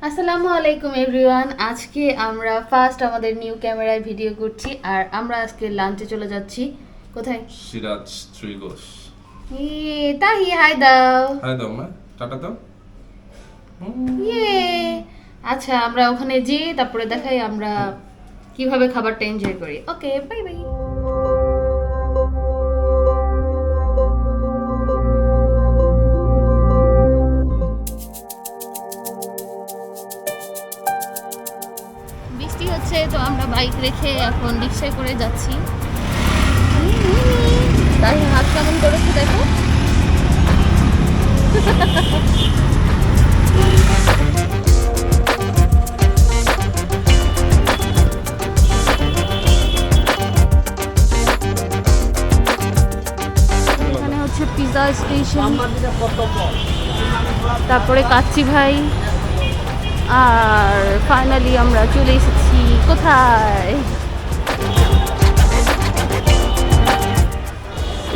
আসসালামু আলাইকুম এভরিওয়ান। আজকে আমরা ফার্স্ট আমাদের নিউ ক্যামেরায় ভিডিও করছি আর আমরা আজকে লাঞ্চে চলে যাচ্ছি। কোথায়? সিরাজ ত্রিঘোষ। তাহি হাই দাও। হাই দাও মা, টাটা দাও। ইয়ে আচ্ছা, আমরা ওখানে যেয়ে তারপরে দেখাই আমরা কিভাবে খাবারটা এনজয় করি। ওকে, বাই বাই। বৃষ্টি হচ্ছে তো আমরা বাইক রেখে এখন রিক্সায় করে যাচ্ছি। তাই হাত কেমন করেছে দেখো। এখানে হচ্ছে পিজা স্টেশন, তারপরে কাচ্চি ভাই, আর ফাইনালি আমরা চলে এসেছি কোথায়?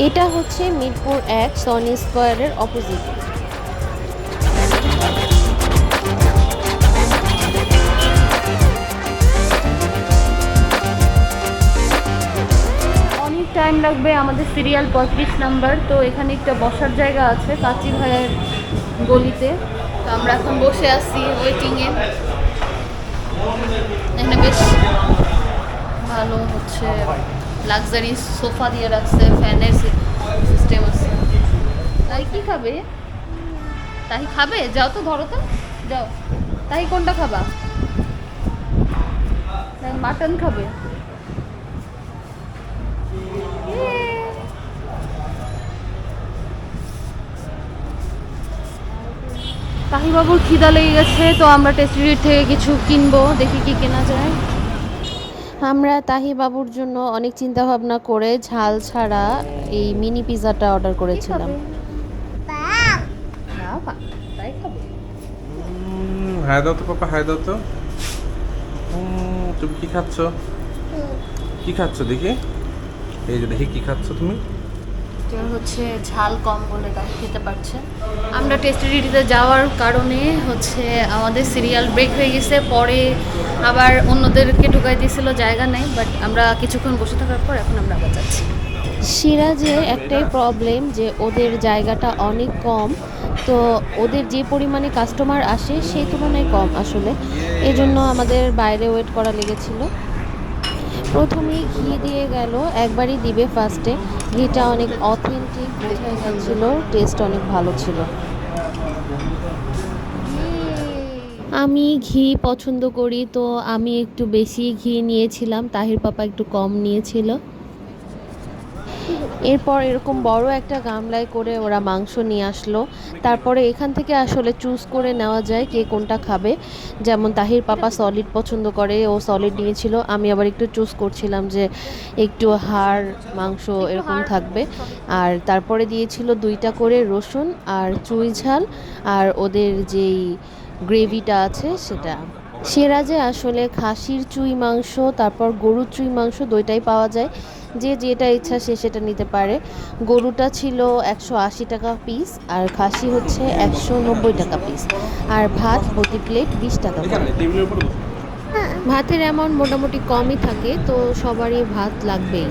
এটা হচ্ছে মিরপুর 1 সনি স্কয়ারের অপোজিট। অনেক টাইম লাগবে, আমাদের সিরিয়াল 35 নাম্বার। তো এখানে একটা বসার জায়গা আছে কাচ্চি ভাইয়ের গলিতে। তো আমরা এখন বসে আছি ওয়েটিংয়ে। এখানে বেশ ভালো হচ্ছে লাক্সারি সোফা দিয়ে রাখছে, ফ্যানের সিস্টেম আছে। তাই কি খাবে? তাই খাবে? যাও তো, ধরো তো, যাও। তাই কোনটা খাবা? মাটন খাবে? তাহিবাবুর খিদা লেগে গেছে, তো আমরা টেস্টি থেকে কিছু কিনবো, দেখি কি কেনা যায়। আমরা তাহি বাবুর জন্য অনেক চিন্তা ভাবনা করে ঝাল ছাড়া এই মিনি পিৎজাটা অর্ডার করেছিলাম। তাই খাবে? হাই দাও তো পাপা, হাই দাও তো। তুমি কি খাচ্ছ? কি খাচ্ছ দেখি? এই যে দেখি কি খাচ্ছ তুমি? এটা হচ্ছে ঝাল কম বলে তাকে খেতে পারছে। আমরা টেস্টিডিতে যাওয়ার কারণে হচ্ছে আমাদের সিরিয়াল ব্রেক হয়ে গেছে, পরে আবার অন্যদেরকে ঢুকাই দিয়েছিল, জায়গা নেই। বাট আমরা কিছুক্ষণ বসে থাকার পর এখন আমরা আবার যাচ্ছি। সিরাজের একটাই প্রবলেম যে ওদের জায়গাটা অনেক কম, তো ওদের যে পরিমাণে কাস্টমার আসে সেই তুলনায় কম আসলে, এজন্য আমাদের বাইরে ওয়েট করা লেগেছিল। প্রথমেই ঘি দিয়ে গেল, একবারই দিবে ফার্স্টে। ঘিটা অনেক অথেন্টিক বোঝাই যাচ্ছিল, টেস্ট অনেক ভালো ছিল। আমি ঘি পছন্দ করি, তো আমি একটু বেশি ঘি নিয়েছিলাম, তাহির পাপা একটু কম নিয়েছিল। এরপর এরকম বড় একটা গামলায় করে ওরা মাংস নিয়ে আসলো। তারপরে এখান থেকে আসলে চুজ করে নেওয়া যায় কে কোনটা খাবে। যেমন তাহির পাপা সলিড পছন্দ করে, ও সলিড নিয়েছিল। আমি আবার একটু চুজ করছিলাম যে একটু হাড় মাংস এরকম থাকবে। আর তারপরে দিয়েছিল 2টা করে রসুন আর চুই ঝাল, আর ওদের যেই গ্রেভিটা আছে সেটা। সিরাজে আসলে খাসির চুই মাংস তারপর গরুর চুই মাংস দুইটাই পাওয়া যায়, যে যেটা ইচ্ছা সে সেটা নিতে পারে। গরুটা ছিল 180 টাকা পিস, আর খাসি হচ্ছে 190 টাকা পিস, আর ভাত প্রতি প্লেট 20 টাকা করে। ভাতের অ্যামাউন্ট মোটামুটি কমই থাকে, তো সবারই ভাত লাগবেই।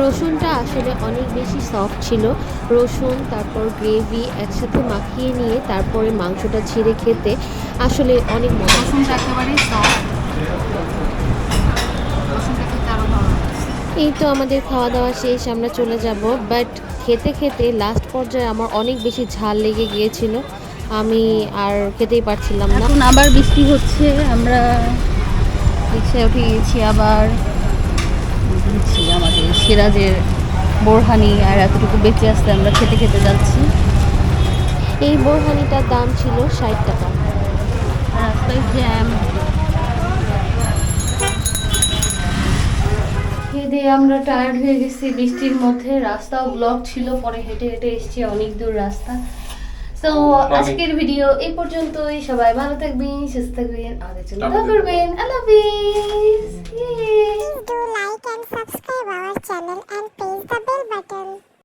রসুনটা আসলে অনেক বেশি সফট ছিল। রসুন তারপর গ্রেভি একসাথে মাখিয়ে নিয়ে তারপরে মাংসটা ছিঁড়ে খেতে আসলে অনেক মজা। রসুনটা একেবারেই সফট, রসুনটা খেতে আরো ভালো লাগছে। এই তো আমাদের খাওয়া দাওয়া শেষ, আমরা চলে যাব। বাট খেতে খেতে লাস্ট পর্যায়ে আমার অনেক বেশি ঝাল লেগে গিয়েছিল, আমি আর খেতেই পারছিলাম না। এখন আবার বৃষ্টি হচ্ছে, আমরা রিক্সায় উঠে গিয়েছি, আবার দিচ্ছি আমাদের সিরাজের বোরহানি, আর এতটুকু বেঁচে আসতে আমরা খেতে খেতে যাচ্ছি। এই বোরহানিটার দাম ছিল 60 টাকা। রাস্তায় জ্যাম। খেয়ে দিয়ে আমরা টায়ার্ড হয়ে গেছি বৃষ্টির মধ্যে, রাস্তাও ব্লক ছিল, পরে হেঁটে হেঁটে এসেছি অনেক দূর রাস্তা। সো তো আজকের ভিডিও এই পর্যন্তই। সবাই ভালো থাকবেন, সুস্থ থাকবেন, আমাদের জন্য দোয়া করবেন। আল্লাহ হাফিজ।